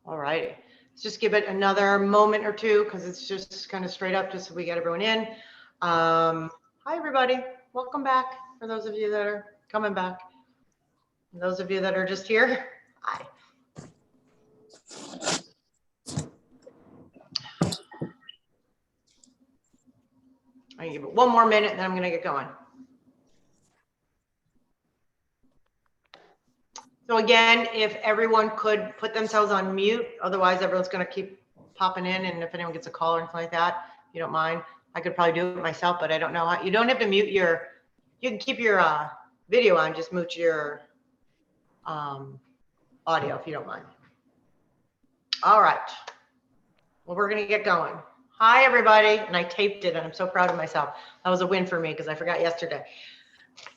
All right. Let's just give it another moment or two because it's just kind of straight up just so we get everyone in. Hi, everybody. Welcome back for those of you that are coming back. And those of you that are just here, hi. I'm going to give it one more minute and then I'm going to get going. So again, if everyone could put themselves on mute, otherwise everyone's going to keep popping in. And if anyone gets a call or anything like that, if you don't mind, I could probably do it myself, but I don't know how. You don't have to mute your, you can keep your video on, just mute your audio if you don't mind. All right. Well, we're going to get going. Hi, everybody. And I taped it and I'm so proud of myself. That was a win for me because I forgot yesterday.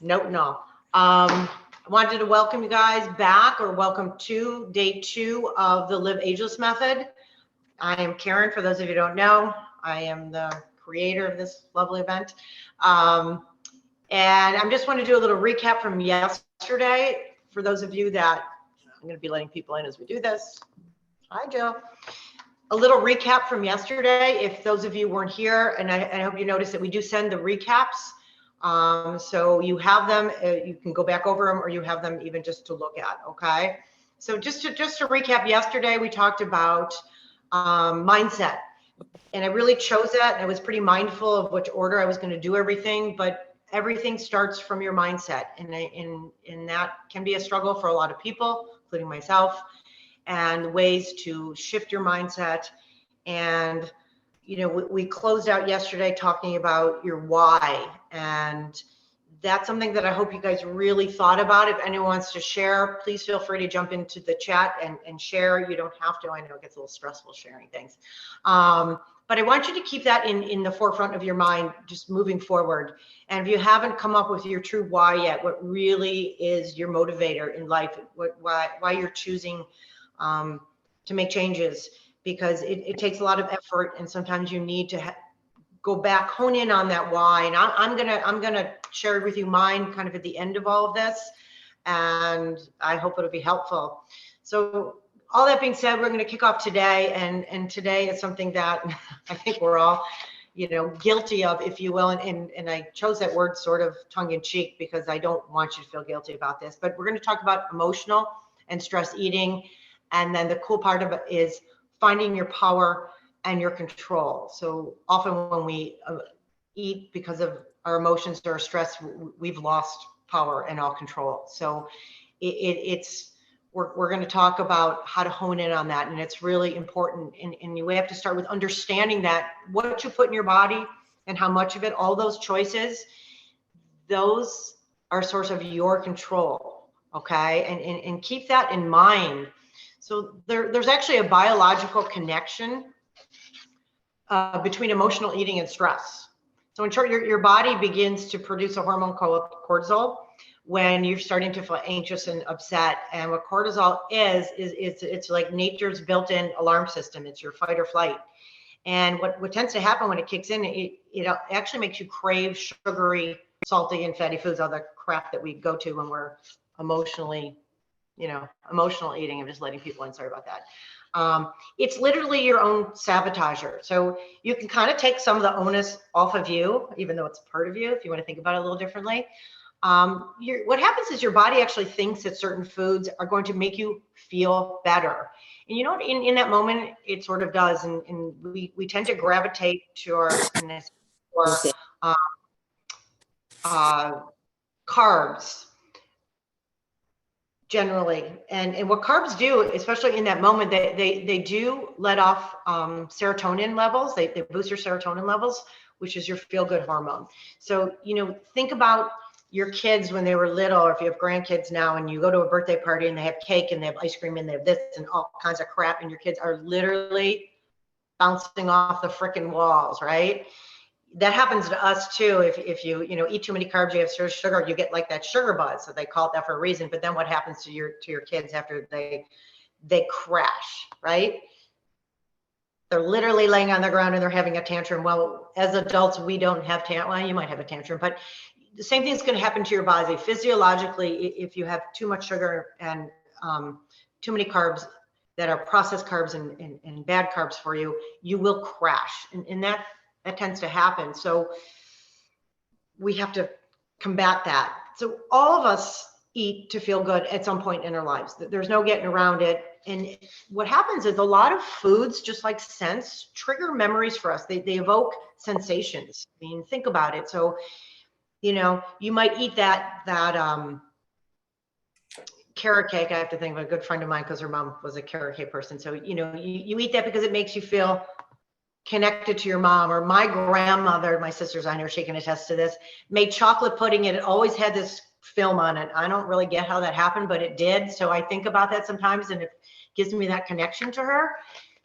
Nope, no. I wanted to welcome you guys back, or welcome to day 2 of the Live Ageless method. I am Karen, for those of you who don't know. I am the creator of this lovely event. And I just want to do a little recap from yesterday for those of you that, I'm going to be letting people in as we do this. Hi, Jill. A little recap from yesterday, if those of you weren't here, and I hope you noticed that we do send the recaps. So you have them, you can go back over them, or you have them even just to look at, okay? So just to recap, yesterday we talked about mindset, and I really chose that, and I was pretty mindful of which order I was going to do everything, but everything starts from your mindset, and that can be a struggle for a lot of people, including myself, and ways to shift your mindset. And you know, we closed out yesterday talking about your why, and that's something that I hope you guys really thought about. If anyone wants to share, please feel free to jump into the chat and share. You don't have to. I know it gets a little stressful sharing things. But I want you to keep that in the forefront of your mind, just moving forward. And if you haven't come up with your true why yet, what really is your motivator in life, why you're choosing to make changes, because it takes a lot of effort, and sometimes you need to go back, hone in on that why. And I'm gonna share with you mine kind of at the end of all of this, and I hope it'll be helpful. So all that being said, we're going to kick off today, and today is something that I think we're all, you know, guilty of, if you will, and I chose that word sort of tongue-in-cheek because I don't want you to feel guilty about this, but we're going to talk about emotional and stress eating, and then the cool part of it is finding your power and your control. So often when we eat because of our emotions or stress, we've lost power and all control. So we're going to talk about how to hone in on that, and it's really important. And you have to start with understanding that what you put in your body and how much of it, all those choices, those are a source of your control. Okay, and keep that in mind. So there's actually a biological connection between emotional eating and stress. So in short, your body begins to produce a hormone called cortisol when you're starting to feel anxious and upset. And what cortisol is it's like nature's built-in alarm system. It's your fight or flight. And what tends to happen when it kicks in, it actually makes you crave sugary, salty, and fatty foods, all the crap that we go to when we're emotionally, emotional eating. I'm just letting people in, sorry about that. It's literally your own sabotager. So you can kind of take some of the onus off of you, even though it's part of you, if you want to think about it a little differently. What happens is your body actually thinks that certain foods are going to make you feel better. And you know what, in that moment, it sort of does. And we tend to gravitate to our carbs, generally. And what carbs do, especially in that moment, they do let off serotonin levels. They boost your serotonin levels, which is your feel-good hormone. So, think about your kids when they were little, or if you have grandkids now and you go to a birthday party and they have cake and they have ice cream and they have this and all kinds of crap, and your kids are literally bouncing off the freaking walls, right? That happens to us too. If you eat too many carbs, you have sugar, you get like that sugar buzz. So they call it that for a reason. But then what happens to your kids after they crash, right? They're literally laying on the ground and they're having a tantrum. Well, as adults, we don't have tantrum. Well, you might have a tantrum, but the same thing is going to happen to your body physiologically. If you have too much sugar and too many carbs, that are processed carbs and bad carbs for you, you will crash. And that tends to happen. So we have to combat that. So all of us eat to feel good at some point in our lives. There's no getting around it. And what happens is a lot of foods, just like scents, trigger memories for us. They evoke sensations. I mean, think about it. So, you know, you might eat that carrot cake. I have to think of a good friend of mine because her mom was a carrot cake person. So, you know, you eat that because it makes you feel connected to your mom. Or my grandmother, my sister's on here, she can attest to this, made chocolate pudding and it always had this film on it. I don't really get how that happened, but it did. So I think about that sometimes and it gives me that connection to her.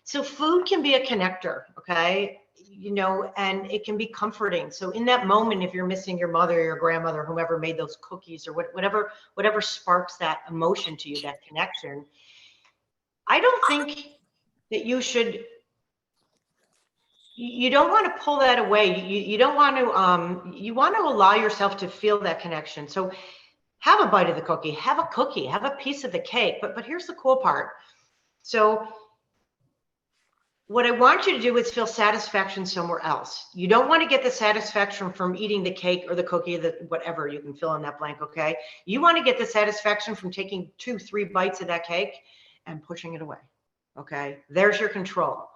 So food can be a connector, okay? You know, and it can be comforting. So in that moment, if you're missing your mother or your grandmother, whoever made those cookies or whatever sparks that emotion to you, that connection, I don't think that you don't want to pull that away. You don't want to, you want to allow yourself to feel that connection. So have a bite of the cookie, have a piece of the cake. But here's the cool part. So what I want you to do is feel satisfaction somewhere else. You don't want to get the satisfaction from eating the cake or the cookie, whatever, you can fill in that blank, okay? You want to get the satisfaction from taking 2-3 bites of that cake and pushing it away, okay? There's your control.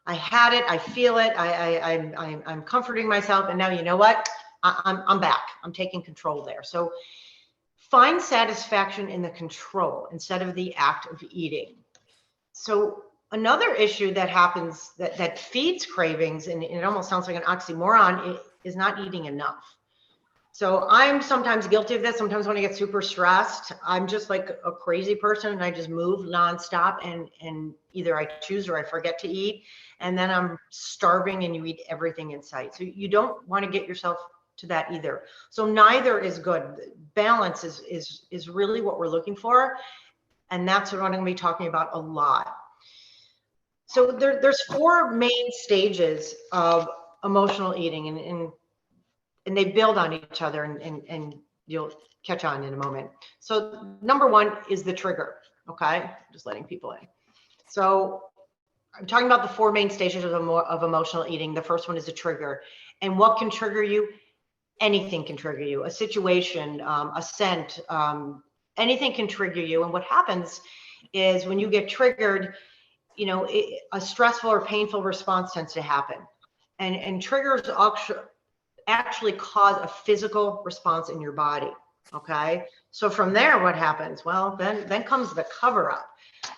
I had it, I feel it, I'm comforting myself, and now you know what? I'm back. I'm taking control there. So find satisfaction in the control instead of the act of eating. So another issue that happens that feeds cravings, and it almost sounds like an oxymoron, is not eating enough. So I'm sometimes guilty of this. Sometimes when I get super stressed, I'm just like a crazy person and I just move nonstop and either I choose or I forget to eat. And then I'm starving and you eat everything in sight. So you don't want to get yourself to that either. So neither is good. Balance is really what we're looking for. And that's what I'm going to be talking about a lot. So there's 4 main stages of emotional eating, and they build on each other, and you'll catch on in a moment. So number 1 is the trigger, okay? Just letting people in. So I'm talking about the 4 main stages of emotional eating. The first one is a trigger. And what can trigger you? Anything can trigger you. A situation, a scent, anything can trigger you. And what happens is when you get triggered, you know, a stressful or painful response tends to happen. And triggers actually cause a physical response in your body, okay? So from there, what happens? Well, then comes the cover up.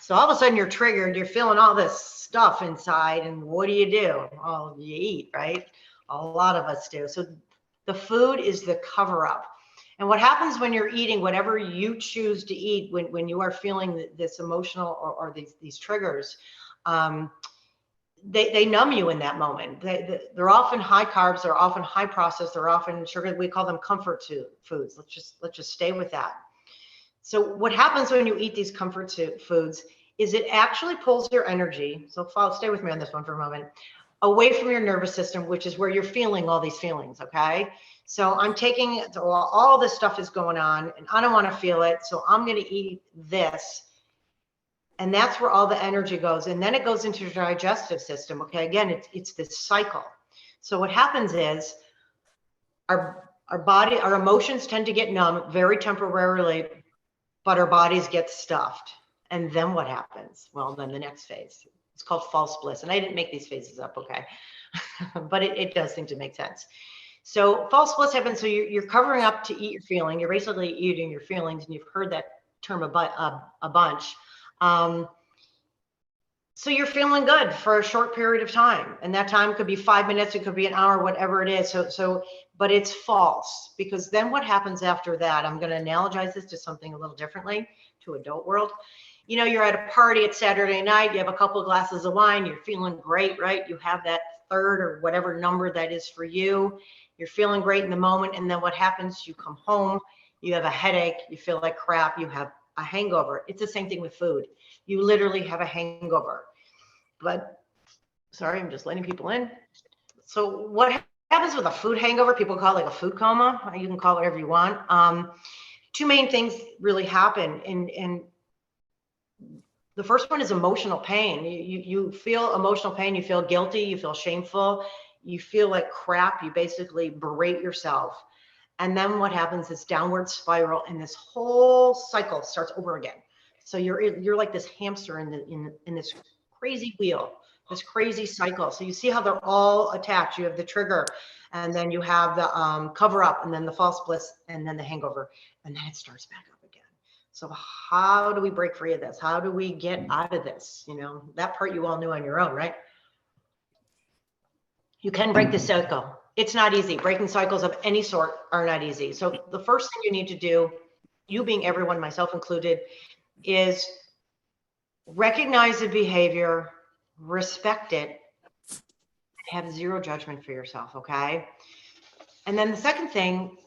So all of a sudden you're triggered, you're feeling all this stuff inside, and what do? Well, you eat, right? A lot of us do. So the food is the cover up. And what happens when you're eating whatever you choose to eat, when you are feeling this emotional or these triggers, they numb you in that moment. They're often high carbs, they're often high processed, they're often sugar. We call them comfort foods. Let's just stay with that. So what happens when you eat these comfort foods is it actually pulls your energy. So stay with me on this one for a moment. Away from your nervous system, which is where you're feeling all these feelings, okay? So I'm taking, all this stuff is going on and I don't want to feel it. So I'm going to eat this. And that's where all the energy goes. And then it goes into your digestive system. Okay. Again, it's this cycle. So what happens is our body, our emotions tend to get numb very temporarily, but our bodies get stuffed. And then what happens? Well, then the next phase, it's called false bliss. And I didn't make these phases up. Okay. But it does seem to make sense. So false bliss happens. So you're covering up to eat your feeling. You're basically eating your feelings. And you've heard that term a bunch. So you're feeling good for a short period of time, and that time could be 5 minutes, it could be an hour, whatever it is. But it's false, because then what happens after that? I'm going to analogize this to something a little differently, to adult world. You know, you're at a party, it's Saturday night, you have a couple of glasses of wine, you're feeling great, right? You have that third or whatever number that is for you. You're feeling great in the moment, and then what happens? You come home, you have a headache, you feel like crap, you have a hangover. It's the same thing with food. You literally have a hangover. But sorry, I'm just letting people in. So what happens with a food hangover? People call it like a food coma. You can call it whatever you want. 2 main things really happen. And The first one is emotional pain. You feel emotional pain, you feel guilty, you feel shameful, you feel like crap, you basically berate yourself. And then what happens is downward spiral, and this whole cycle starts over again. So you're like this hamster in this crazy wheel, this crazy cycle. So you see how they're all attached. You have the trigger, and then you have the cover up, and then the false bliss, and then the hangover, and then it starts back up again. So how do we break free of this? How do we get out of this? You know, that part you all knew on your own, right? You can break the cycle. It's not easy. Breaking cycles of any sort are not easy. So the first thing you need to do, you being everyone, myself included, is recognize the behavior, respect it, and have zero judgment for yourself, okay? And then the second thing,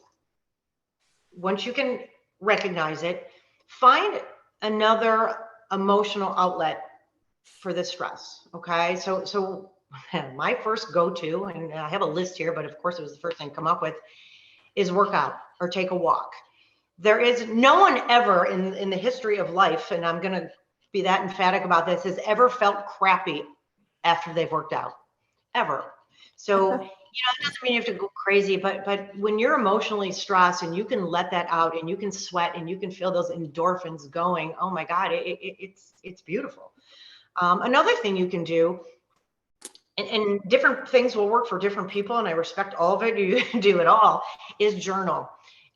once you can recognize it, find another emotional outlet for the stress, okay? So my first go-to, and I have a list here, but of course it was the first thing to come up with, is workout or take a walk. There is no one ever in the history of life, and I'm going to be that emphatic about this, has ever felt crappy after they've worked out, ever. So, it doesn't mean you have to go crazy, but when you're emotionally stressed and you can let that out and you can sweat and you can feel those endorphins going, oh my God, it's beautiful. Another thing you can do, and different things will work for different people, and I respect all of it, you do it all, is journal.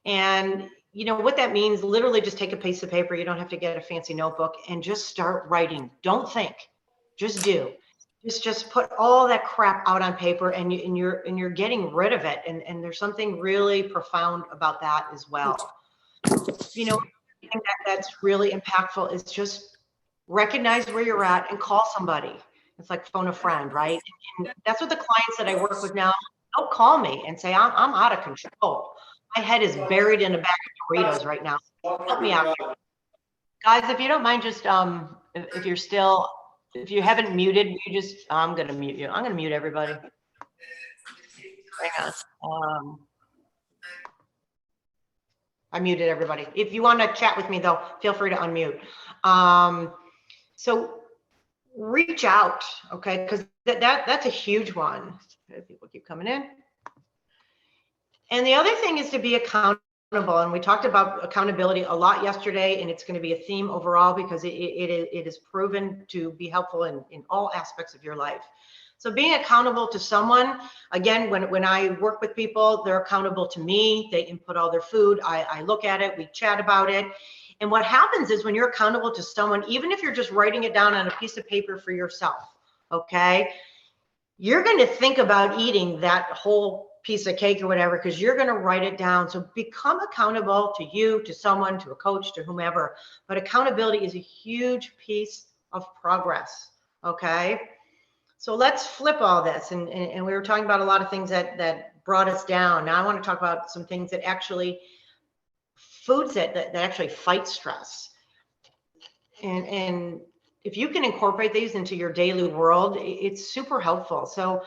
And what that means, literally just take a piece of paper. You don't have to get a fancy notebook, and just start writing. Don't think, just do. Just put all that crap out on paper, and you're getting rid of it. And there's something really profound about that as well. That's really impactful is just recognize where you're at and call somebody. It's like phone a friend, right? And that's what the clients that I work with now, don't call me and say, I'm out of control. My head is buried in a bag of Doritos right now. Help me out here. Guys, if you don't mind, just if you haven't muted, I'm gonna mute you. I'm gonna mute everybody. Hang on. I muted everybody. If you want to chat with me though, feel free to unmute. So reach out, okay? Because that's a huge one. People keep coming in. And the other thing is to be accountable. And we talked about accountability a lot yesterday, and it's going to be a theme overall because it is proven to be helpful in all aspects of your life. So being accountable to someone, again, when I work with people, they're accountable to me. They input all their food. I look at it. We chat about it. And what happens is when you're accountable to someone, even if you're just writing it down on a piece of paper for yourself, okay, you're going to think about eating that whole piece of cake or whatever, because you're going to write it down. So become accountable to you, to someone, to a coach, to whomever. But accountability is a huge piece of progress, okay? So let's flip all this. And we were talking about a lot of things that brought us down. Now I want to talk about some things that actually, foods that actually fight stress. And if you can incorporate these into your daily world, it's super helpful. So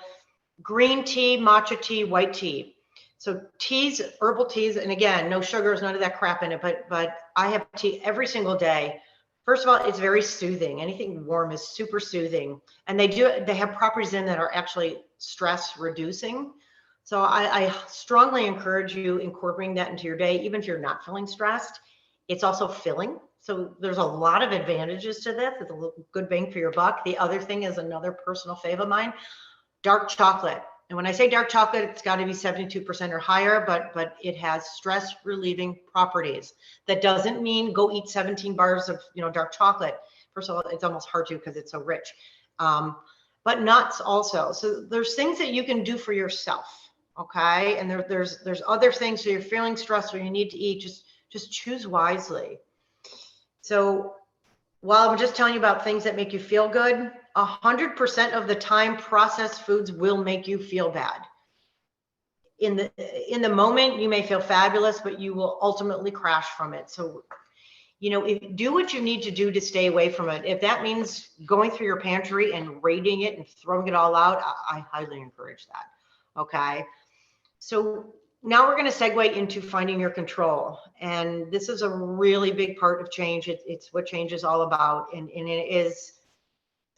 green tea, matcha tea, white tea. So teas, herbal teas, and again, no sugars, none of that crap in it, but I have tea every single day. First of all, it's very soothing. Anything warm is super soothing. And they have properties in that are actually stress reducing. So I strongly encourage you incorporating that into your day, even if you're not feeling stressed. It's also filling. So there's a lot of advantages to this. It's a good bang for your buck. The other thing is another personal fave of mine, dark chocolate. And when I say dark chocolate, it's got to be 72% or higher, but it has stress relieving properties. That doesn't mean go eat 17 bars of dark chocolate. First of all, it's almost hard to because it's so rich. But nuts also. So there's things that you can do for yourself, okay? And there's other things. So you're feeling stressed or you need to eat, just choose wisely. So while I'm just telling you about things that make you feel good, 100% of the time, processed foods will make you feel bad. In the moment, you may feel fabulous, but you will ultimately crash from it. So, do what you need to do to stay away from it. If that means going through your pantry and raiding it and throwing it all out, I highly encourage that. Okay. So Now we're going to segue into finding your control. And this is a really big part of change. It's what change is all about. And it is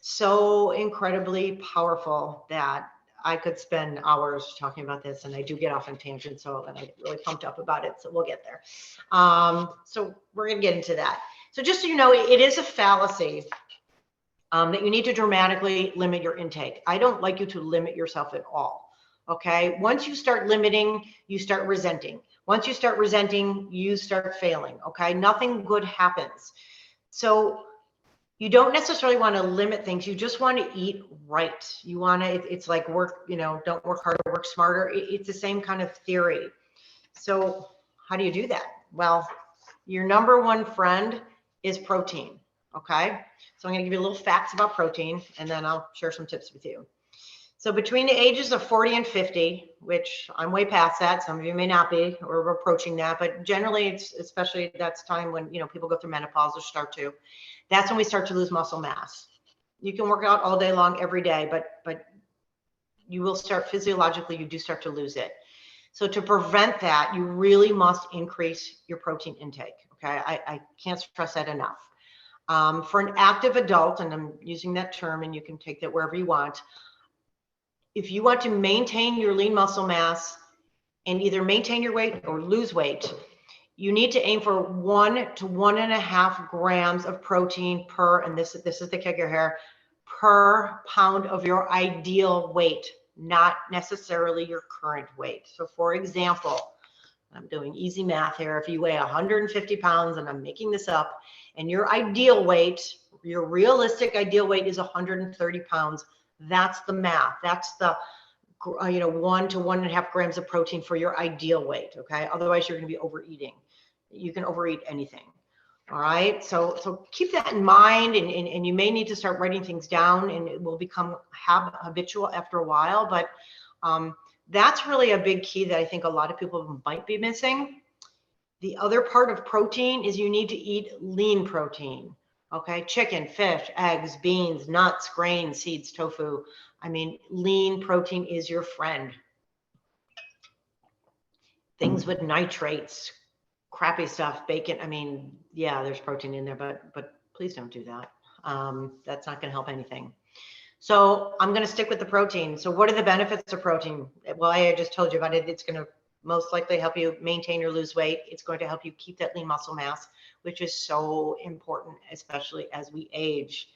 so incredibly powerful that I could spend hours talking about this, and I do get off on tangents, so and I get really pumped up about it, so we'll get there. So we're going to get into that. So just so you know, it is a fallacy that you need to dramatically limit your intake. I don't like you to limit yourself at all, okay? Once you start limiting, you start resenting. Once you start resenting, you start failing, okay? Nothing good happens. So you don't necessarily want to limit things. You just want to eat right. You want to, it's like work, you know, don't work harder, work smarter. It's the same kind of theory. So how do you do that? Well, your number one friend is protein. Okay. So I'm going to give you a little facts about protein, and then I'll share some tips with you. So between the ages of 40 and 50, which I'm way past that, some of you may not be, or we're approaching that, but generally it's especially that's time when, you know, people go through menopause or start to, that's when we start to lose muscle mass. You can work out all day long every day, but you will start physiologically, you do start to lose it. So to prevent that, you really must increase your protein intake. Okay. I can't stress that enough. For an active adult, and I'm using that term and you can take that wherever you want, if you want to maintain your lean muscle mass and either maintain your weight or lose weight, you need to aim for 1 to 1.5 grams of protein per, and this is the kicker here, per pound of your ideal weight, not necessarily your current weight. So for example, I'm doing easy math here. If you weigh 150 pounds, and I'm making this up, and your ideal weight, your realistic ideal weight is 130 pounds, that's the math. That's the, 1 to 1.5 grams of protein for your ideal weight. Okay. Otherwise, you're going to be overeating. You can overeat anything. All right. So keep that in mind, and you may need to start writing things down, and it will become habitual after a while. But that's really a big key that I think a lot of people might be missing. The other part of protein is you need to eat lean protein. Okay, chicken, fish, eggs, beans, nuts, grains, seeds, tofu. I mean, lean protein is your friend. Things with nitrates, crappy stuff, bacon. I mean, yeah, there's protein in there, but please don't do that. That's not going to help anything. So I'm going to stick with the protein. So what are the benefits of protein? Well, I just told you about it. It's going to most likely help you maintain or lose weight. It's going to help you keep that lean muscle mass, which is so important, especially as we age.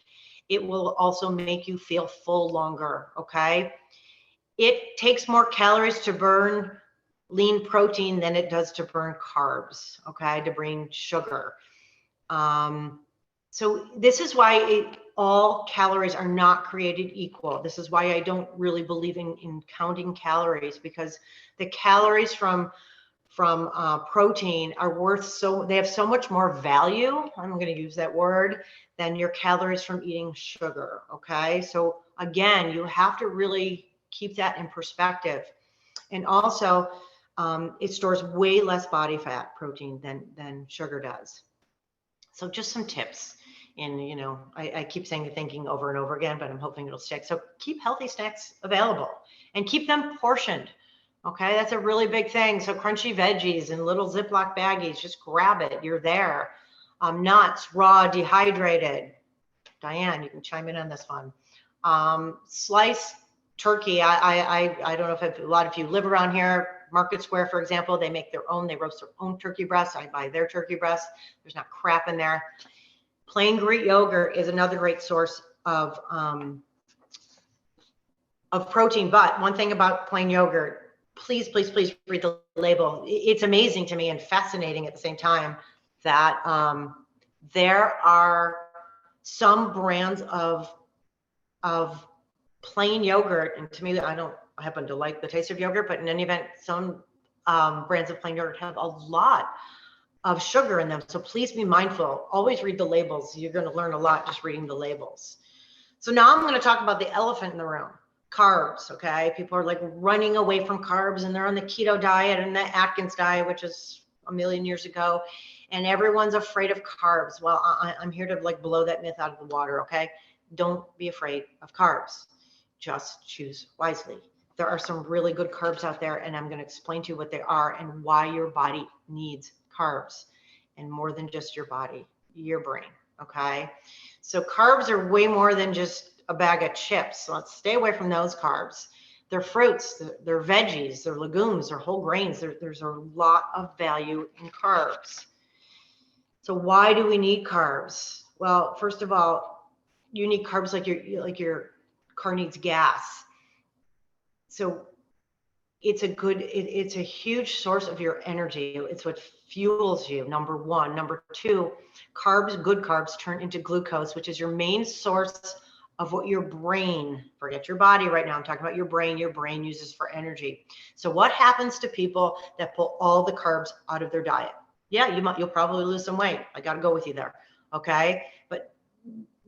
It will also make you feel full longer, okay? It takes more calories to burn lean protein than it does to burn carbs, okay, to burn sugar. So this is why all calories are not created equal. This is why I don't really believe in counting calories, because the calories from protein are worth they have so much more value, I'm going to use that word, than your calories from eating sugar. Okay. So again, you have to really keep that in perspective. And also, it stores way less body fat, protein, than sugar does. So just some tips. And, I keep saying the thinking over and over again, but I'm hoping it'll stick. So keep healthy snacks available and keep them portioned. Okay, that's a really big thing. So crunchy veggies and little Ziploc baggies, just grab it. You're there. Nuts, raw, dehydrated. Diane, you can chime in on this one. Sliced turkey. I don't know if a lot of you live around here. Market Square, for example, they make their own. They roast their own turkey breasts. I buy their turkey breasts. There's not crap in there. Plain Greek yogurt is another great source of protein. But one thing about plain yogurt, please read the label. It's amazing to me and fascinating at the same time that there are some brands of plain yogurt, and to me, I don't happen to like the taste of yogurt, but in any event, some brands of plain yogurt have a lot of sugar in them. So please be mindful. Always read the labels. You're going to learn a lot just reading the labels. So now I'm going to talk about the elephant in the room, carbs. Okay. People are like running away from carbs, and they're on the keto diet and the Atkins diet, which is a million years ago. And everyone's afraid of carbs. Well, I'm here to like blow that myth out of the water. Okay. Don't be afraid of carbs. Just choose wisely. there are some really good carbs out there, and I'm going to explain to you what they are and why your body needs carbs, and more than just your body, your brain. Okay. So carbs are way more than just a bag of chips. So let's stay away from those carbs. They're fruits, they're veggies, they're legumes, they're whole grains. There's a lot of value in carbs. So why do we need carbs? Well, first of all, you need carbs like your car needs gas. So it's a huge source of your energy. It's what fuels you, number one. Number two, carbs, good carbs, turn into glucose, which is your main source of what your brain, forget your body right now, I'm talking about your brain uses for energy. So what happens to people that pull all the carbs out of their diet? Yeah, you'll probably lose some weight. I got to go with you there. Okay. But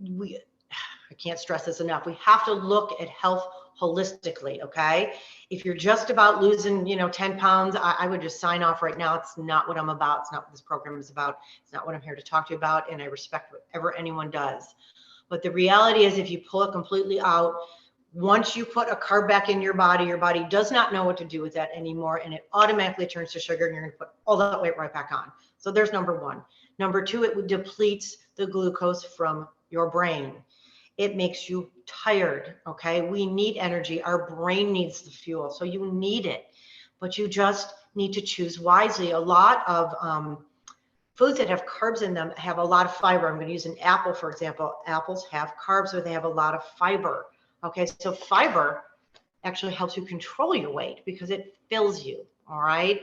I can't stress this enough. We have to look at health holistically. Okay. If you're just about losing, 10 pounds, I would just sign off right now. It's not what I'm about. It's not what this program is about. It's not what I'm here to talk to you about. And I respect whatever anyone does. But the reality is, if you pull it completely out, once you put a carb back in your body does not know what to do with that anymore, and it automatically turns to sugar, and you're going to put all that weight right back on. So there's number one. Number two, it depletes the glucose from your brain. It makes you tired, okay? We need energy. Our brain needs the fuel, so you need it. But you just need to choose wisely. A lot of foods that have carbs in them have a lot of fiber. I'm going to use an apple, for example. Apples have carbs, but they have a lot of fiber. Okay, so fiber actually helps you control your weight because it fills you, all right?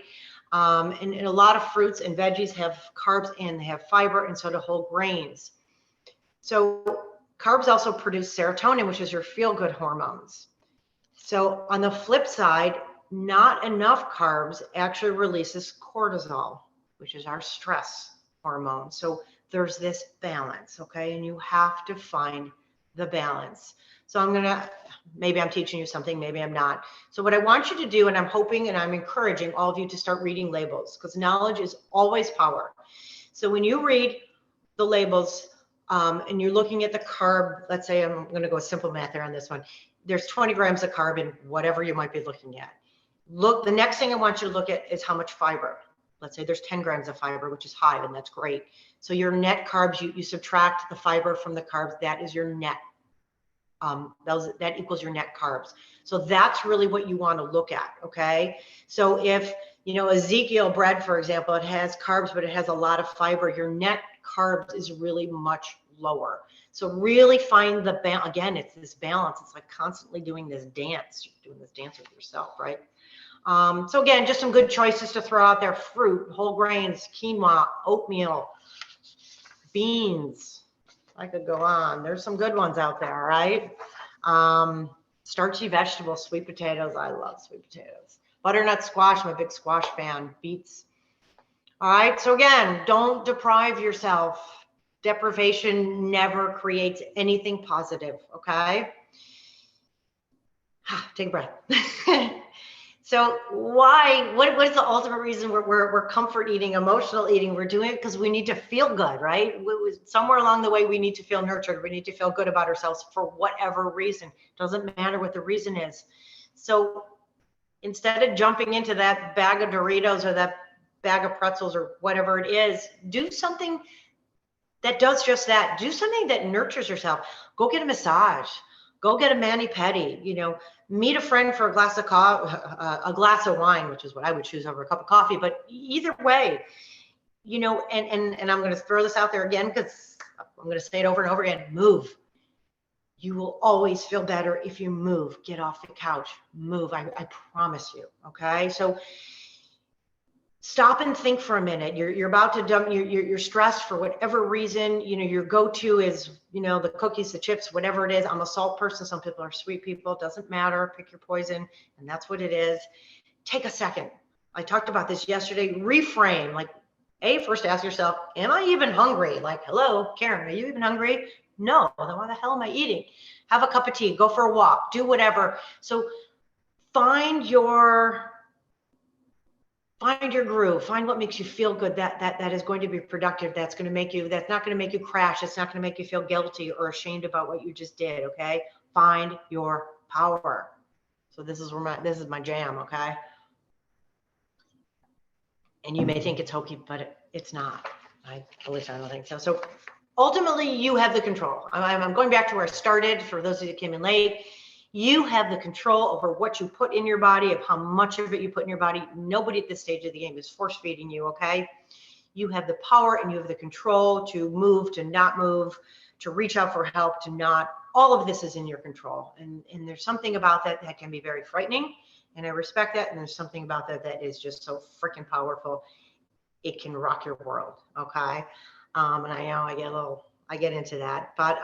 And a lot of fruits and veggies have carbs and they have fiber, and so do whole grains. So carbs also produce serotonin, which is your feel-good hormones. So on the flip side, not enough carbs actually releases cortisol, which is our stress hormone. So there's this balance, okay? And you have to find the balance. So maybe I'm teaching you something, maybe I'm not. So what I want you to do, and I'm hoping and I'm encouraging all of you to start reading labels, because knowledge is always power. So when you read the labels and you're looking at the carb, let's say I'm going to go simple math there on this one. There's 20 grams of carb in whatever you might be looking at. The next thing I want you to look at is how much fiber. Let's say there's 10 grams of fiber, which is high, and that's great. So your net carbs, you subtract the fiber from the carbs, that is your net. That equals your net carbs. So that's really what you want to look at, okay? So if, Ezekiel bread, for example, it has carbs, but it has a lot of fiber, your net carbs is really much lower. So really find the balance. Again, it's this balance. It's like constantly doing this dance. You're doing this dance with yourself, right? So again, just some good choices to throw out there: fruit, whole grains, quinoa, oatmeal, beans. I could go on. There's some good ones out there, right? Starchy vegetables, sweet potatoes. I love sweet potatoes. Butternut squash, I'm a big squash fan. Beets. All right. So again, don't deprive yourself. Deprivation never creates anything positive. Okay. Take a breath. So what is the ultimate reason we're comfort eating, emotional eating? We're doing it because we need to feel good, right? Somewhere along the way, we need to feel nurtured. We need to feel good about ourselves for whatever reason. Doesn't matter what the reason is. So instead of jumping into that bag of Doritos or that bag of pretzels or whatever it is, do something that does just that. Do something that nurtures yourself. Go get a massage. Go get a mani-pedi, meet a friend for a glass of wine, which is what I would choose over a cup of coffee. But either way, and I'm going to throw this out there again, because I'm going to say it over and over again: move. You will always feel better if you move. Get off the couch, move. I promise you. Okay. So stop and think for a minute. You're about to dump, you're stressed for whatever reason, your go-to is, the cookies, the chips, whatever it is. I'm a salt person. Some people are sweet people. It doesn't matter. Pick your poison. And that's what it is. Take a second. I talked about this yesterday. Reframe. First ask yourself, am I even hungry? Hello, Karen, are you even hungry? No. Then why the hell am I eating? Have a cup of tea, go for a walk, do whatever. So find your groove, find what makes you feel good, that is going to be productive, that's not going to make you crash, it's not going to make you feel guilty or ashamed about what you just did, okay? Find your power. So this is my jam, okay? And you may think it's hokey, but it's not. At least I don't think so. So ultimately, you have the control. I'm going back to where I started. For those of you that came in late, you have the control over what you put in your body, of how much of it you put in your body. Nobody at this stage of the game is force feeding you, okay? You have the power and you have the control to move, to not move, to reach out for help, to not. All of this is in your control. And there's something about that that can be very frightening. And I respect that. And there's something about that that is just so freaking powerful. It can rock your world, okay? And I know I get into that. But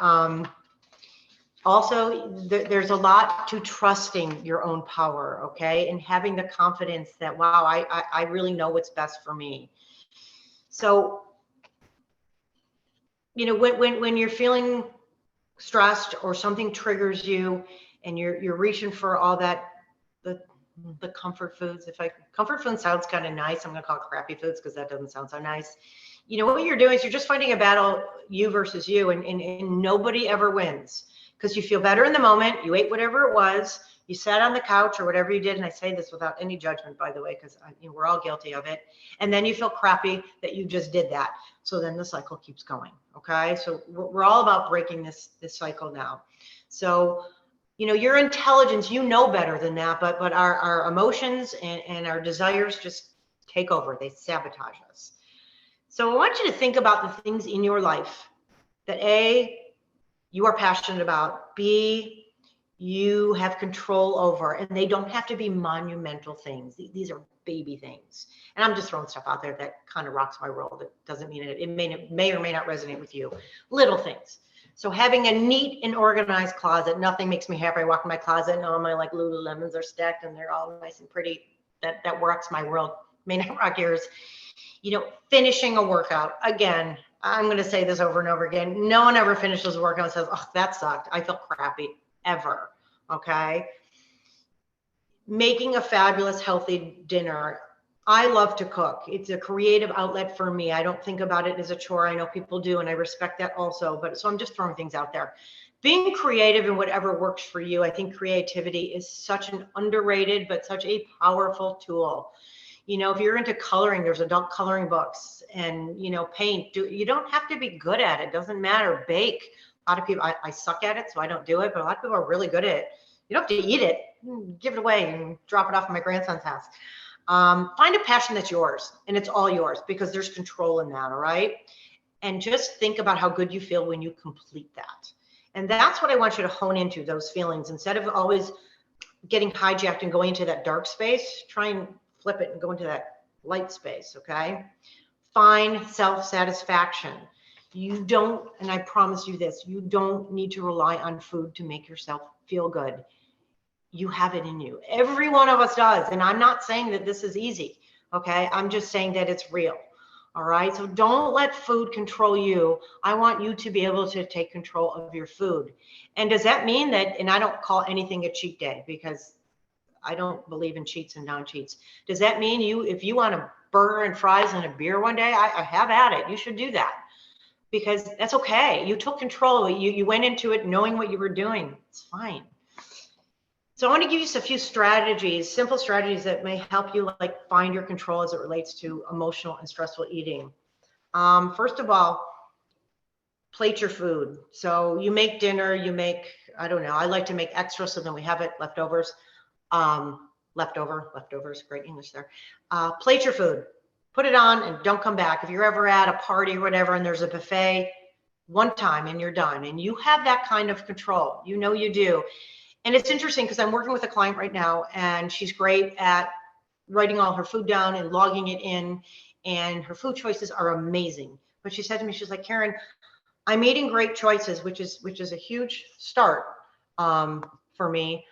also, there's a lot to trusting your own power, okay? And having the confidence that, wow, I really know what's best for me. So, you know, when you're feeling stressed or something triggers you and you're reaching for all that, the comfort foods. Comfort food sounds kind of nice, I'm gonna call it crappy foods because that doesn't sound so nice. You know, what you're doing is you're just fighting a battle, you versus you, and nobody ever wins because you feel better in the moment. You ate whatever it was, you sat on the couch or whatever you did, and I say this without any judgment, by the way, because we're all guilty of it. And then you feel crappy that you just did that. So then the cycle keeps going. Okay, so we're all about breaking this cycle now. So, you know, your intelligence, you know better than that, but our emotions and our desires just take over. They sabotage us. So I want you to think about the things in your life that A, you are passionate about, B, you have control over, and they don't have to be monumental things. These are baby things. And I'm just throwing stuff out there that kind of rocks my world. It doesn't mean it may or may not resonate with you. Little things. So having a neat and organized closet, nothing makes me happy. I walk in my closet and all my like Lululemons are stacked and they're all nice and pretty. That rocks my world, may not rock yours. You know, finishing a workout. Again, I'm going to say this over and over again. No one ever finishes a workout and says, oh, that sucked. I felt crappy, ever. Okay. Making a fabulous, healthy dinner. I love to cook. It's a creative outlet for me. I don't think about it as a chore. I know people do, and I respect that also. But so I'm just throwing things out there. Being creative in whatever works for you. I think creativity is such an underrated, but such a powerful tool. You know, if you're into coloring, there's adult coloring books, and, you know, paint. You don't have to be good at it. Doesn't matter. Bake. A lot of people, I suck at it, so I don't do it, but a lot of people are really good at it. You don't have to eat it. Give it away and drop it off at my grandson's house. Find a passion that's yours, and it's all yours because there's control in that, all right? And just think about how good you feel when you complete that. And that's what I want you to hone into, those feelings. Instead of always getting hijacked and going into that dark space, try and flip it and go into that light space, okay? Find self-satisfaction. You don't, and I promise you this, you don't need to rely on food to make yourself feel good. You have it in you. Every one of us does. And I'm not saying that this is easy, okay? I'm just saying that it's real, all right? So don't let food control you. I want you to be able to take control of your food. And does that mean that, and I don't call anything a cheat day because I don't believe in cheats and non-cheats. Does that mean if you want a burger and fries and a beer one day, I have at it. You should do that because that's okay. You took control. You went into it knowing what you were doing. It's fine. So I want to give you a few strategies, simple strategies that may help you like find your control as it relates to emotional and stressful eating. First of all, plate your food. So you make dinner, I don't know, I like to make extra so then we have it leftovers. Leftovers, great English there. Plate your food, put it on and don't come back. If you're ever at a party or whatever and there's a buffet, one time and you're done. And you have that kind of control. You know you do. And it's interesting because I'm working with a client right now and she's great at writing all her food down and logging it in, and her food choices are amazing. But she said to me, she's like, Karen, I'm eating great choices, which is a huge start for me,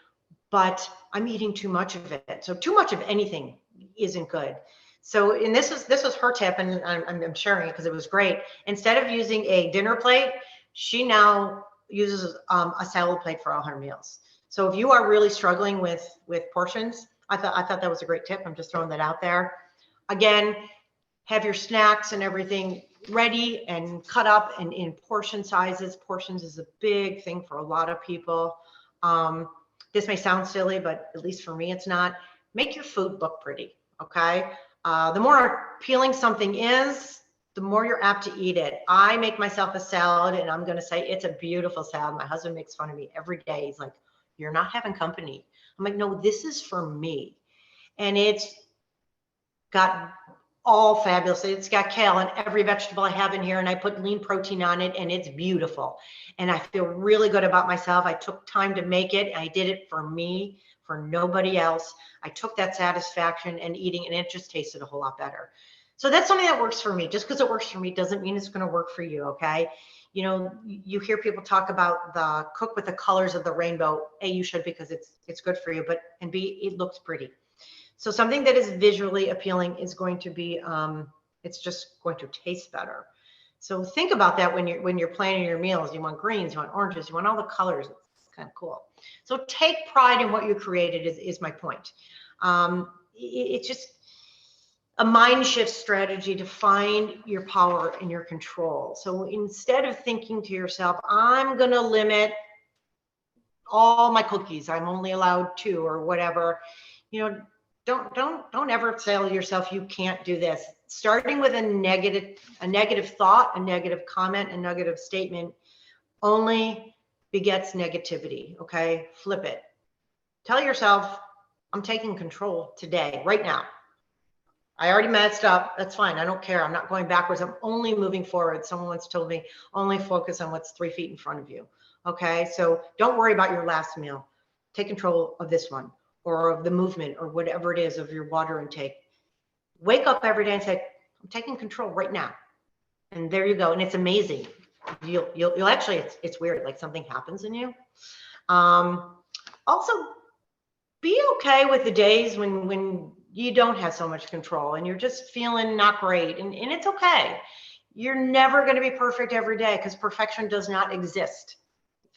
but I'm eating too much of it. So too much of anything isn't good. So, and this was her tip, and I'm sharing it because it was great. Instead of using a dinner plate, she now uses a salad plate for all her meals. So if you are really struggling with portions, I thought that was a great tip. I'm just throwing that out there. Again, have your snacks and everything ready and cut up and in portion sizes. Portions is a big thing for a lot of people. this may sound silly, but at least for me, it's not. Make your food look pretty, okay? The more appealing something is, the more you're apt to eat it. I make myself a salad, and I'm going to say it's a beautiful salad. My husband makes fun of me every day. He's like, you're not having company. I'm like, no, this is for me. And it's got all fabulous. It's got kale and every vegetable I have in here, and I put lean protein on it, and it's beautiful. And I feel really good about myself. I took time to make it. I did it for me, for nobody else. I took that satisfaction and eating, and it just tasted a whole lot better. So that's something that works for me. Just because it works for me doesn't mean it's going to work for you, okay? You know, you hear people talk about the cook with the colors of the rainbow. A, you should, because it's good for you, but and B, it looks pretty. So something that is visually appealing is going to be, it's just going to taste better. So think about that when you're planning your meals. You want greens, you want oranges, you want all the colors. It's kind of cool. So take pride in what you created is my point. It's just a mind shift strategy to find your power and your control. So instead of thinking to yourself, I'm going to limit all my cookies, I'm only allowed 2 or whatever, you know, don't ever tell yourself you can't do this. Starting with a negative thought, a negative comment, a negative statement only begets negativity. Okay, flip it. Tell yourself, I'm taking control today, right now. I already messed up. That's fine. I don't care. I'm not going backwards. I'm only moving forward. Someone once told me, only focus on what's 3 feet in front of you. Okay, so don't worry about your last meal. Take control of this one, or of the movement, or whatever it is, of your water intake. Wake up every day and say, I'm taking control right now. And there you go. And it's amazing. You'll actually, it's weird. Like something happens in you. Also, be okay with the days when you don't have so much control and you're just feeling not great. And it's okay. You're never going to be perfect every day, because perfection does not exist.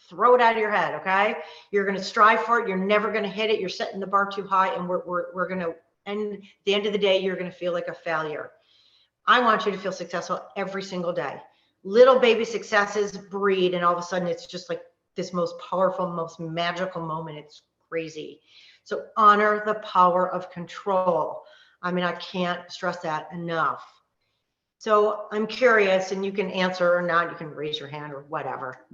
Throw it out of your head, okay? You're going to strive for it. You're never going to hit it. You're setting the bar too high, and we're going to end. At the end of the day, you're going to feel like a failure. I want you to feel successful every single day. Little baby successes breed, and all of a sudden it's just like this most powerful, most magical moment. It's crazy. So honor the power of control. I mean, I can't stress that enough. So I'm curious, and you can answer or not, you can raise your hand or whatever.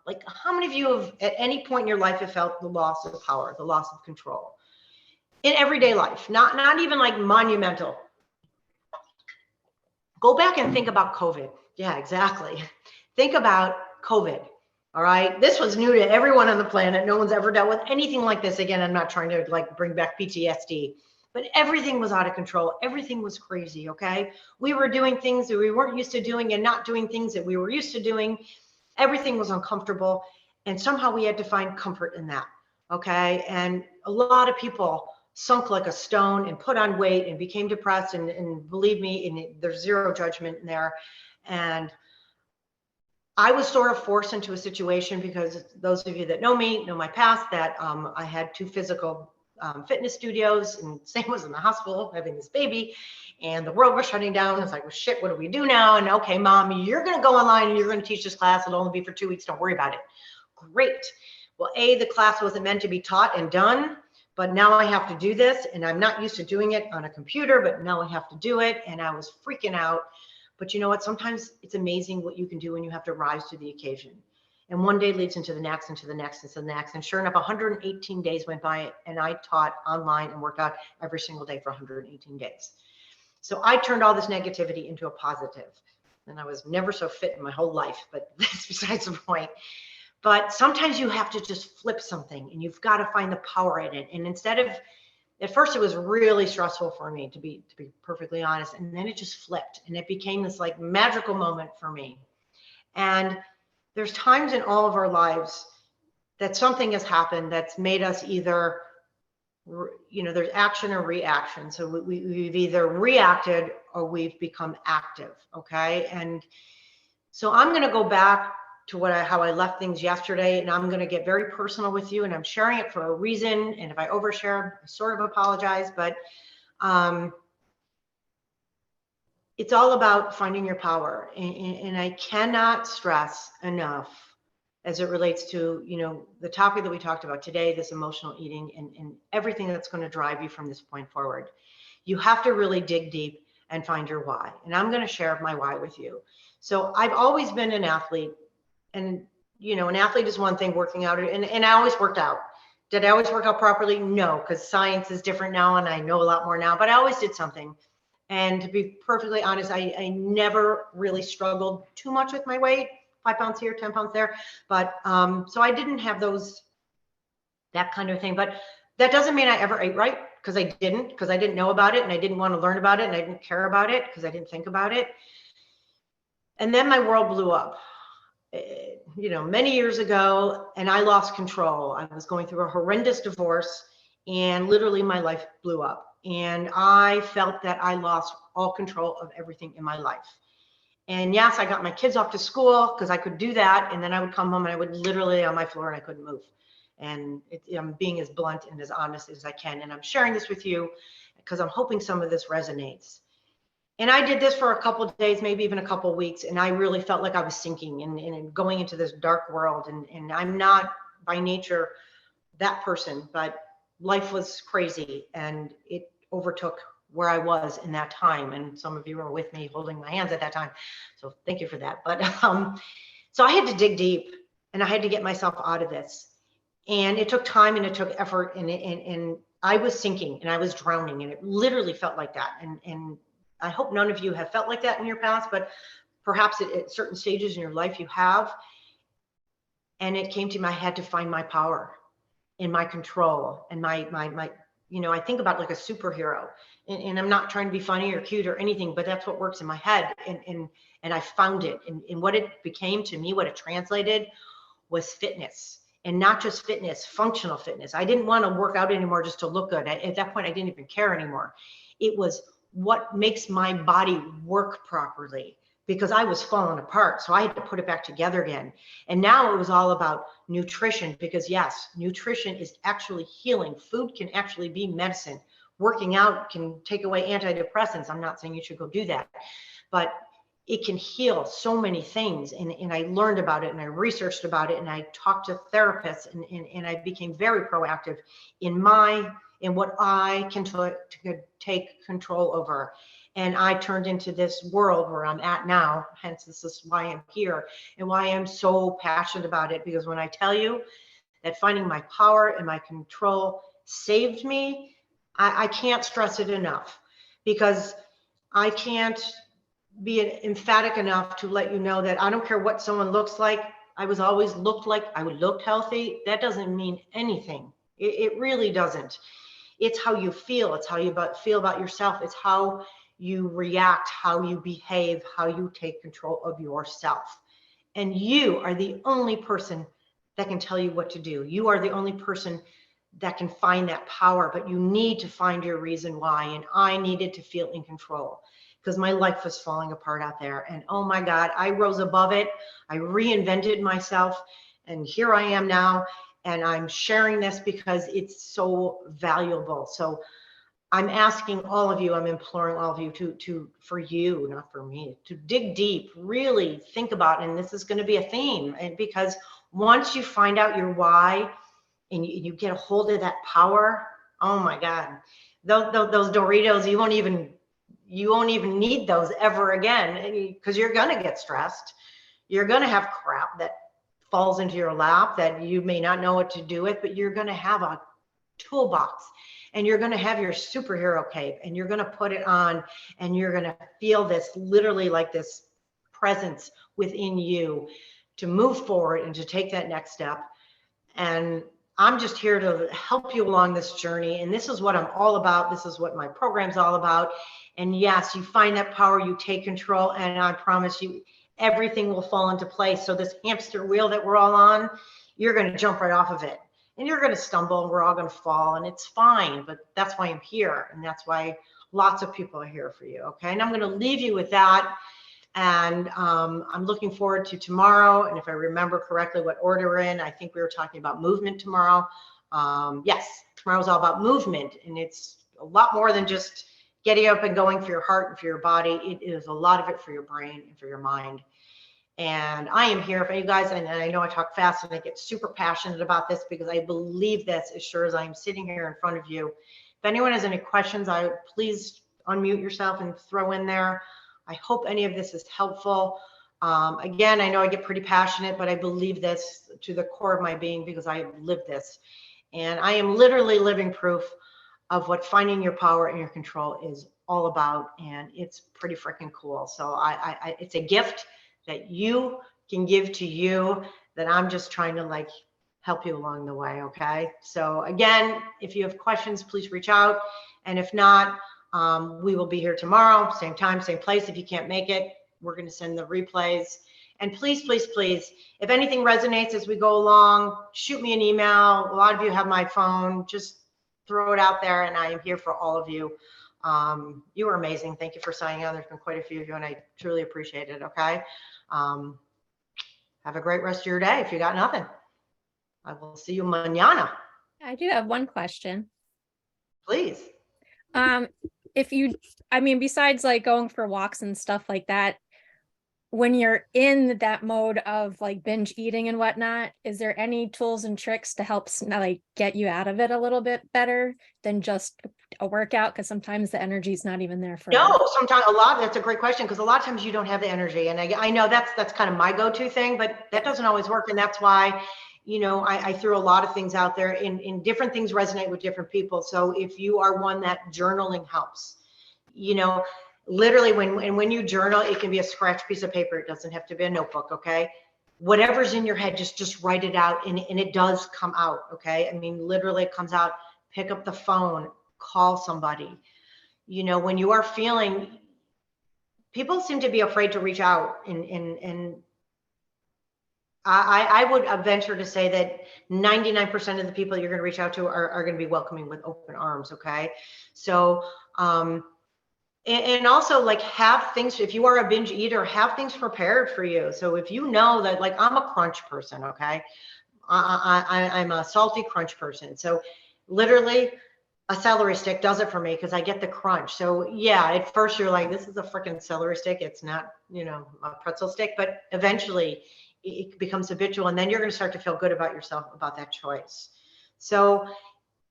Like, how many of you have at any point in your life have felt the loss of power, the loss of control in everyday life? Not even like monumental. Go back and think about COVID. Yeah, exactly. Think about COVID. All right. This was new to everyone on the planet. No one's ever dealt with anything like this. Again, I'm not trying to like bring back PTSD, but everything was out of control. Everything was crazy. Okay. We were doing things that we weren't used to doing and not doing things that we were used to doing. Everything was uncomfortable. And somehow we had to find comfort in that. Okay. And a lot of people sunk like a stone and put on weight and became depressed. And believe me, there's zero judgment in there. And I was sort of forced into a situation, because those of you that know me know my past, that I had 2 physical fitness studios, and same was in the hospital having this baby, and the world was shutting down. It's like, well, shit, what do we do now? And okay, mom, you're going to go online and you're going to teach this class. It'll only be for 2 weeks. Don't worry about it. Great. Well, the class wasn't meant to be taught and done, but now I have to do this, and I'm not used to doing it on a computer, but now I have to do it. And I was freaking out. But you know what? Sometimes it's amazing what you can do when you have to rise to the occasion. And one day leads into the next, into the next, into the next. And sure enough, 118 days went by, and I taught online and worked out every single day for 118 days. So I turned all this negativity into a positive. And I was never so fit in my whole life, but that's besides the point. But sometimes you have to just flip something, and you've got to find the power in it. And instead of, at first it was really stressful for me, to be perfectly honest. And then it just flipped, and it became this like magical moment for me. And there's times in all of our lives that something has happened that's made us either, you know, there's action or reaction. So we've either reacted or we've become active. Okay. And so I'm going to go back to how I left things yesterday, and I'm going to get very personal with you, and I'm sharing it for a reason. And if I overshare, I sort of apologize, but it's all about finding your power. And I cannot stress enough as it relates to, you know, the topic that we talked about today, this emotional eating and everything that's going to drive you from this point forward. You have to really dig deep and find your why. And I'm going to share my why with you. So I've always been an athlete, and, you know, an athlete is one thing, working out, and I always worked out. Did I always work out properly? No, because science is different now and I know a lot more now, but I always did something. And to be perfectly honest, I never really struggled too much with my weight, 5 pounds here, 10 pounds there. But so I didn't have that kind of thing. But that doesn't mean I ever ate right, because I didn't know about it and I didn't want to learn about it and I didn't care about it because I didn't think about it. And then my world blew up, you know, many years ago, and I lost control. I was going through a horrendous divorce and literally my life blew up. And I felt that I lost all control of everything in my life. And yes, I got my kids off to school because I could do that. And then I would come home and I would literally on my floor and I couldn't move. And I'm being as blunt and as honest as I can. And I'm sharing this with you because I'm hoping some of this resonates. And I did this for a couple of days, maybe even a couple of weeks. And I really felt like I was sinking and going into this dark world. And I'm not by nature that person, but life was crazy and it overtook where I was in that time. And some of you were with me holding my hands at that time. So thank you for that. But so I had to dig deep and I had to get myself out of this. And it took time and it took effort and I was sinking and I was drowning and it literally felt like that. And I hope none of you have felt like that in your past, but perhaps at certain stages in your life you have. And it came to me, I had to find my power and my control and my, you know, I think about like a superhero and I'm not trying to be funny or cute or anything, but that's what works in my head. And I found it. And what it became to me, what it translated was fitness. And not just fitness, functional fitness. I didn't want to work out anymore just to look good. At that point, I didn't even care anymore. It was what makes my body work properly, because I was falling apart. So I had to put it back together again. And now it was all about nutrition, because yes, nutrition is actually healing. Food can actually be medicine. Working out can take away antidepressants. I'm not saying you should go do that, but it can heal so many things. And I learned about it and I researched about it and I talked to therapists and I became very proactive in what I can take control over. And I turned into this world where I'm at now. Hence, this is why I'm here and why I'm so passionate about it. Because when I tell you that finding my power and my control saved me, I can't stress it enough, because I can't be emphatic enough to let you know that I don't care what someone looks like. I was always looked like I would look healthy. That doesn't mean anything. It really doesn't. It's how you feel. It's how you feel about yourself. It's how you react, how you behave, how you take control of yourself. And you are the only person that can tell you what to do. You are the only person that can find that power, but you need to find your reason why. And I needed to feel in control, because my life was falling apart out there. And oh my God, I rose above it. I reinvented myself. And here I am now. And I'm sharing this because it's so valuable. So I'm asking all of you, I'm imploring all of you for you, not for me, to dig deep, really think about, and this is going to be a theme. And because once you find out your why and you get a hold of that power, oh my God, those Doritos, you won't even need those ever again, because you're going to get stressed. You're going to have crap that falls into your lap that you may not know what to do with, but you're going to have a toolbox and you're going to have your superhero cape and you're going to put it on and you're going to feel this literally like this presence within you to move forward and to take that next step. And I'm just here to help you along this journey. And this is what I'm all about. This is what my program's all about. And yes, you find that power, you take control, and I promise you, everything will fall into place. So this hamster wheel that we're all on, you're going to jump right off of it. And you're going to stumble and we're all going to fall, and it's fine. But that's why I'm here. And that's why lots of people are here for you. Okay. And I'm going to leave you with that. And I'm looking forward to tomorrow. And if I remember correctly what order we're in, I think we were talking about movement tomorrow. Yes, tomorrow's all about movement. And it's a lot more than just getting up and going for your heart and for your body. It is a lot of it for your brain and for your mind. And I am here for you guys. And I know I talk fast and I get super passionate about this because I believe this as sure as I'm sitting here in front of you. If anyone has any questions, please unmute yourself and throw in there. I hope any of this is helpful. Again, I know I get pretty passionate, but I believe this to the core of my being because I live this. And I am literally living proof of what finding your power and your control is all about. And it's pretty freaking cool. So it's a gift that you can give to you that I'm just trying to like help you along the way. Okay. So again, if you have questions, please reach out. And if not, we will be here tomorrow, same time, same place. If you can't make it, we're going to send the replays. And please, please, please, if anything resonates as we go along, shoot me an email. A lot of you have my phone. Just throw it out there, and I am here for all of you. You are amazing. Thank you for signing on. There's been quite a few of you, and I truly appreciate it. Okay. Have a great rest of your day. If you got nothing, I will see you mañana. I do have one question. Please. If you, I mean, besides like going for walks and stuff like that, when you're in that mode of like binge eating and whatnot, is there any tools and tricks to help like get you out of it a little bit better than just a workout? Because sometimes the energy is not even there for No, sometimes that's a great question because a lot of times you don't have the energy. And I know that's kind of my go-to thing, but that doesn't always work. And that's why, you know, I threw a lot of things out there in different things resonate with different people. So if you are one that journaling helps, you know, literally when you journal, it can be a scratch piece of paper. It doesn't have to be a notebook. Okay. Whatever's in your head, just write it out and it does come out. Okay. I mean, literally it comes out, pick up the phone, call somebody. You know, when you are feeling, people seem to be afraid to reach out and I would venture to say that 99% of the people you're going to reach out to are going to be welcoming with open arms. Okay. So, and also like have things, if you are a binge eater, have things prepared for you. So if you know that like I'm a crunch person, okay, I'm a salty crunch person. So literally a celery stick does it for me because I get the crunch. So yeah, at first you're like, this is a freaking celery stick. It's not, you know, a pretzel stick, but eventually it becomes habitual. And then you're going to start to feel good about yourself, about that choice. So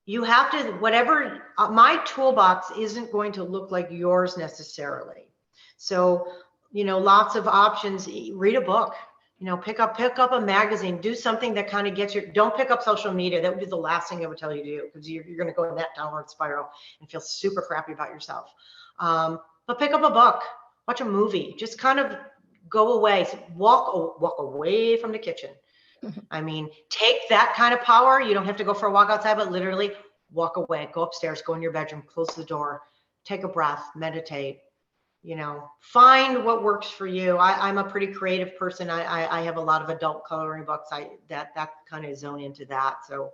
you have to, whatever, my toolbox isn't going to look like yours necessarily. So, you know, lots of options. Read a book, you know, pick up a magazine, do something that kind of gets you, don't pick up social media. That would be the last thing I would tell you to do because you're going to go in that downward spiral and feel super crappy about yourself. But pick up a book, watch a movie, just kind of go away, walk away from the kitchen. I mean, take that kind of power. You don't have to go for a walk outside, but literally walk away, go upstairs, go in your bedroom, close the door, take a breath, meditate, you know, find what works for you. I'm a pretty creative person. I have a lot of adult coloring books. That kind of zone into that. So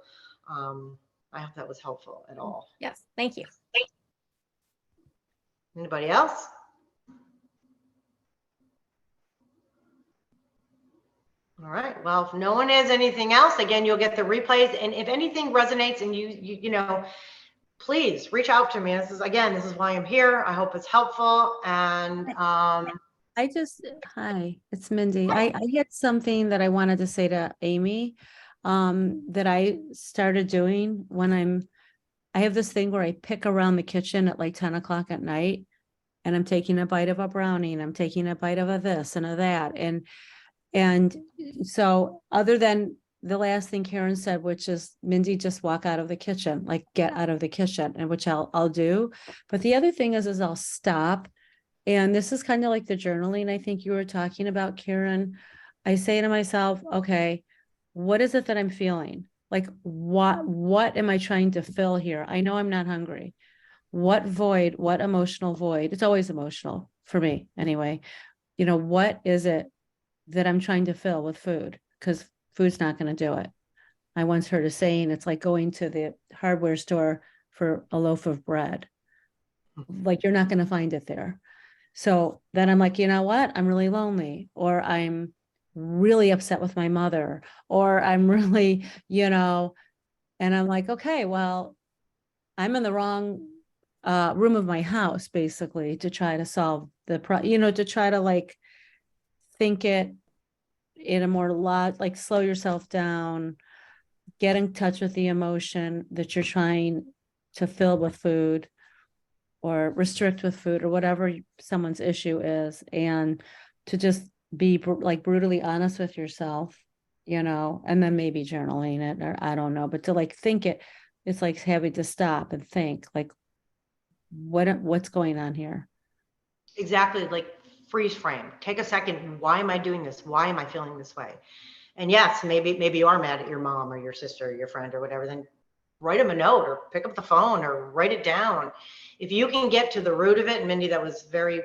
I hope that was helpful at all. Yes. Thank you. Anybody else? All right. Well, if no one has anything else, again, you'll get the replays. And if anything resonates and you know, please reach out to me. This is why I'm here. I hope it's helpful. And hi, it's Mindy. I had something that I wanted to say to Amy that I started doing when I have this thing where I pick around the kitchen at like 10 o'clock at night and I'm taking a bite of a brownie and I'm taking a bite of a this and a that. And so other than the last thing Karen said, which is Mindy, just walk out of the kitchen, like get out of the kitchen, and which I'll do. But the other thing is I'll stop. And this is kind of like the journaling I think you were talking about, Karen. I say to myself, okay, what is it that I'm feeling? Like, what am I trying to fill here? I know I'm not hungry. What void, what emotional void? It's always emotional for me anyway. You know, what is it that I'm trying to fill with food? Because food's not going to do it. I once heard a saying, it's like going to the hardware store for a loaf of bread. Like you're not going to find it there. So then I'm like, you know what? I'm really lonely, or I'm really upset with my mother, or I'm really, you know, and I'm like, okay, well, I'm in the wrong room of my house, basically, to try to solve the to try to like think it in a more like slow yourself down, get in touch with the emotion that you're trying to fill with food or restrict with food or whatever someone's issue is, and to just be like brutally honest with yourself, and then maybe journaling it, or I don't know, but to like think it's like having to stop and think like, what's going on here? Exactly. Like freeze frame, take a second. Why am I doing this? Why am I feeling this way? And yes, maybe you are mad at your mom or your sister or your friend or whatever, then write them a note or pick up the phone or write it down. If you can get to the root of it, and Mindy, that was very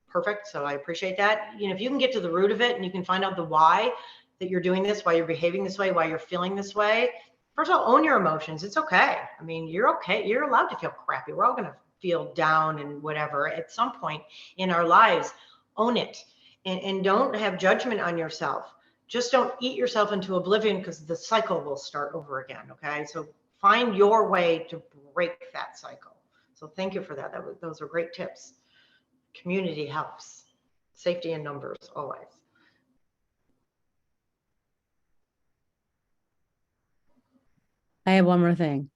perfect, so I appreciate that. If you can get to the root of it and you can find out the why that you're doing this, why you're behaving this way, why you're feeling this way, first of all, own your emotions. It's okay. I mean, you're okay. You're allowed to feel crappy. We're all going to feel down and whatever at some point in our lives. Own it, and don't have judgment on yourself. Just don't eat yourself into oblivion, because the cycle will start over again. Okay, so find your way to break that cycle. So thank you for that. Those are great tips. Community helps. Safety in numbers, always. I have one more thing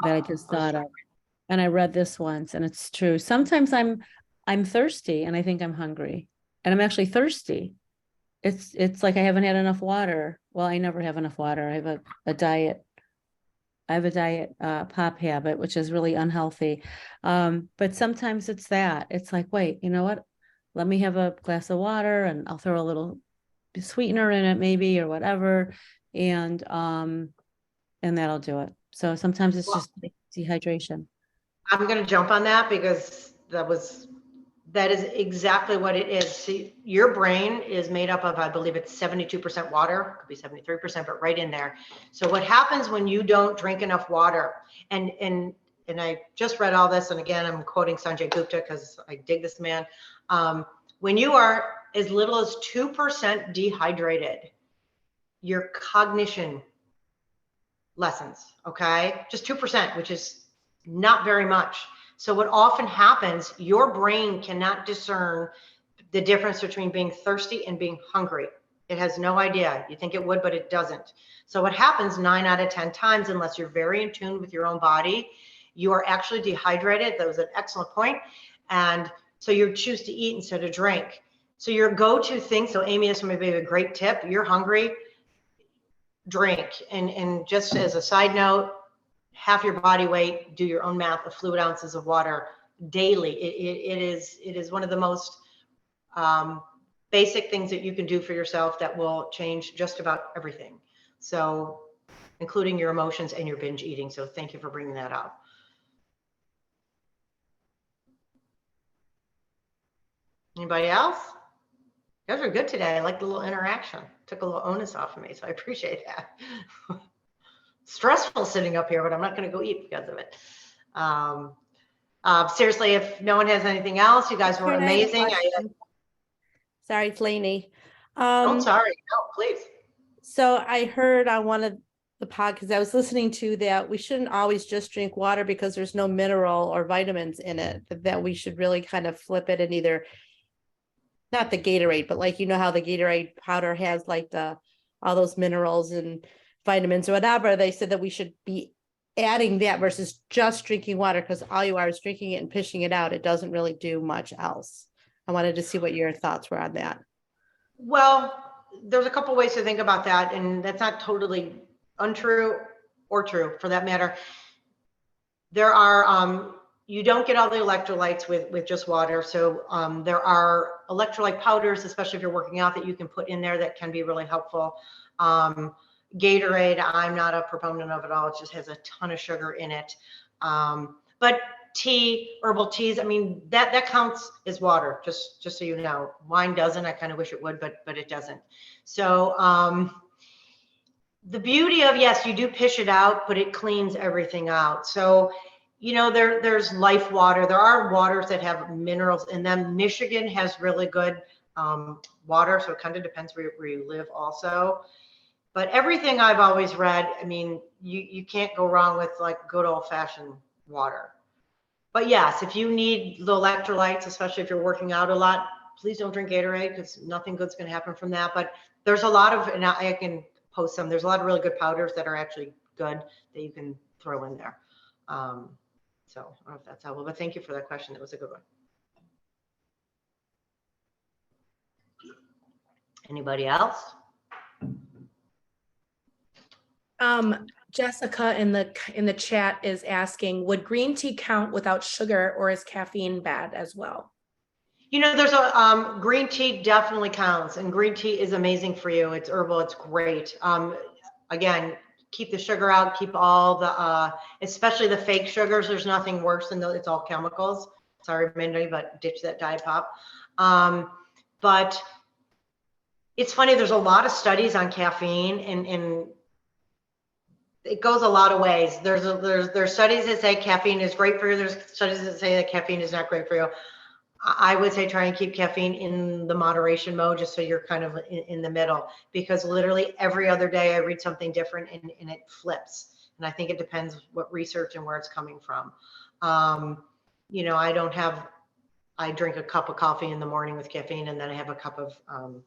that I just thought of, and I read this once, and it's true. Sometimes I'm thirsty and I think I'm hungry, and I'm actually thirsty. It's like I haven't had enough water. Well, I never have enough water. I have a diet. I have a diet pop habit, which is really unhealthy. But sometimes it's that. It's like, wait, you know what? Let me have a glass of water, and I'll throw a little sweetener in it, maybe, or whatever, and that'll do it. So sometimes it's just dehydration. I'm going to jump on that, because that is exactly what it is. See, your brain is made up of, I believe it's 72% water, could be 73%, but right in there. So what happens when you don't drink enough water, and I just read all this, and again, I'm quoting Sanjay Gupta because I dig this man. When you are as little as 2% dehydrated, your cognition lessens, okay? Just 2%, which is not very much. So what often happens, your brain cannot discern the difference between being thirsty and being hungry. It has no idea. You think it would, but it doesn't. So what happens 9 out of 10 times, unless you're very in tune with your own body, you are actually dehydrated. That was an excellent point. And so you choose to eat instead of drink. So your go-to thing, so Amy, this may be a great tip. You're hungry, drink. And just as a side note, half your body weight, do your own math, of fluid ounces of water daily. It is one of the most basic things that you can do for yourself that will change just about everything. So including your emotions and your binge eating. So thank you for bringing that up. Anybody else? You guys are good today. I like the little interaction. Took a little onus off of me, so I appreciate that. Stressful sitting up here, but I'm not going to go eat because of it. Seriously, if no one has anything else, you guys were amazing. Sorry, it's Lainey. Sorry. No, please. So I heard on one of the podcasts I was listening to that we shouldn't always just drink water because there's no mineral or vitamins in it, that we should really kind of flip it and either, not the Gatorade, but like, how the Gatorade powder has like all those minerals and vitamins or whatever. They said that we should be adding that versus just drinking water, because all you are is drinking it and pishing it out. It doesn't really do much else. I wanted to see what your thoughts were on that. Well, there's a couple ways to think about that, and that's not totally untrue or true for that matter. There are, you don't get all the electrolytes with just water. So there are electrolyte powders, especially if you're working out, that you can put in there that can be really helpful. Gatorade, I'm not a proponent of it all. It just has a ton of sugar in it. But tea, herbal teas, I mean, that counts as water, just so you know. Wine doesn't. I kind of wish it would, but it doesn't. So the beauty of, yes, you do pish it out, but it cleans everything out. So, there's life water. There are waters that have minerals in them. Michigan has really good water, so it kind of depends where you live also. But everything I've always read, I mean, you can't go wrong with like good old fashioned water. But yes, if you need the electrolytes, especially if you're working out a lot, please don't drink Gatorade, because nothing good's going to happen from that. But there's a lot of, and I can post some, there's a lot of really good powders that are actually good that you can throw in there. So I don't know if that's helpful, but thank you for that question. That was a good one. Anybody else? Jessica in the chat is asking, would green tea count without sugar, or is caffeine bad as well? You know, there's a green tea definitely counts, and green tea is amazing for you. It's herbal, it's great. Again, keep the sugar out, keep all the, especially the fake sugars. There's nothing worse than those. It's all chemicals. Sorry, Mindy, but ditch that Diet Pop. But it's funny, there's a lot of studies on caffeine, and it goes a lot of ways. There's studies that say caffeine is great for you. There's studies that say that caffeine is not great for you. I would say try and keep caffeine in the moderation mode, just so you're kind of in the middle, because literally every other day I read something different and it flips. And I think it depends what research and where it's coming from. You know, I drink a cup of coffee in the morning with caffeine, and then I have a cup of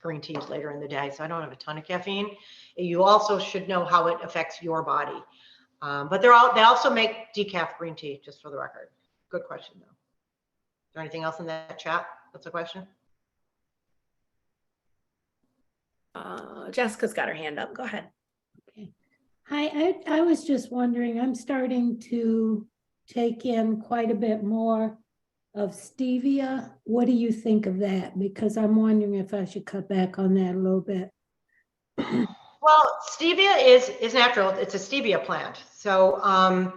green teas later in the day. So I don't have a ton of caffeine. You also should know how it affects your body. But they also make decaf green tea, just for the record. Good question though. Is there anything else in that chat? That's a question. Jessica's got her hand up. Go ahead. Okay. Hi, I was just wondering, I'm starting to take in quite a bit more of stevia. What do you think of that? Because I'm wondering if I should cut back on that a little bit. Well, stevia is natural. It's a stevia plant. So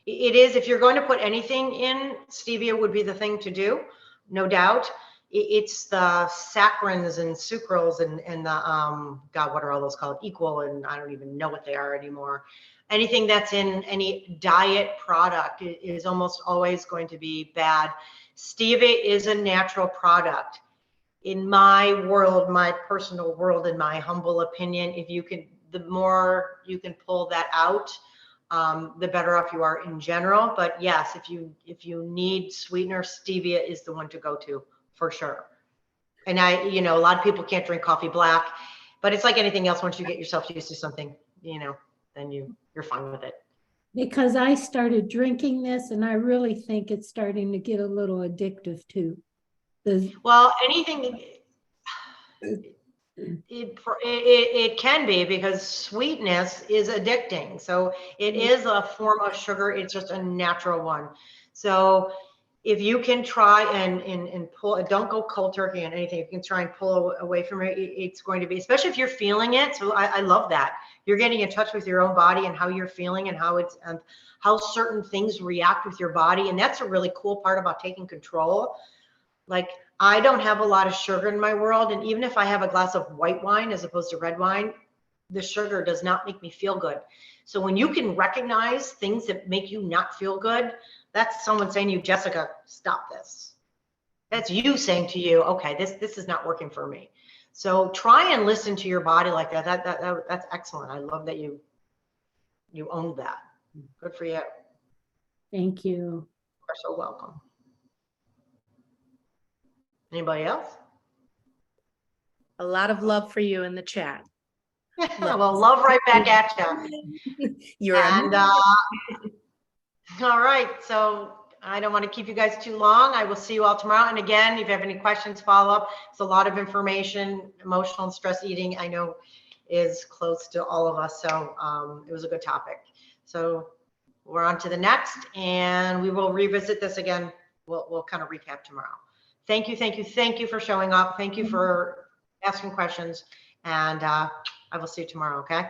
it is, if you're going to put anything in, stevia would be the thing to do, no doubt. It's the saccharins and sucrals and the, God, what are all those called? Equal, and I don't even know what they are anymore. Anything that's in any diet product is almost always going to be bad. Stevia is a natural product. In my world, my personal world, in my humble opinion, if you can, the more you can pull that out, the better off you are in general. But yes, if you need sweetener, stevia is the one to go to for sure. And you know, a lot of people can't drink coffee black, but it's like anything else. Once you get yourself used to something, you know, then you're fine with it. Because I started drinking this, and I really think it's starting to get a little addictive too. Well, anything, it can be, because sweetness is addicting. So it is a form of sugar. It's just a natural one. So if you can try and pull, don't go cold turkey on anything. If you can try and pull away from it, it's going to be, especially if you're feeling it. So I love that. You're getting in touch with your own body and how you're feeling and how it's, how certain things react with your body. And that's a really cool part about taking control. Like, I don't have a lot of sugar in my world. And even if I have a glass of white wine as opposed to red wine, the sugar does not make me feel good. So when you can recognize things that make you not feel good, that's someone saying to you, Jessica, stop this. That's you saying to you, okay, this is not working for me. So try and listen to your body like that. That's excellent. I love that you owned that. Good for you. Thank you. You're so welcome. Anybody else? A lot of love for you in the chat. Well, love right back at you. You're And all right, so I don't want to keep you guys too long. I will see you all tomorrow. And again, if you have any questions, follow up. It's a lot of information. Emotional and stress eating, I know, is close to all of us. So it was a good topic. So we're on to the next, and we will revisit this again. We'll kind of recap tomorrow. Thank you for showing up. Thank you for asking questions, and I will see you tomorrow, okay?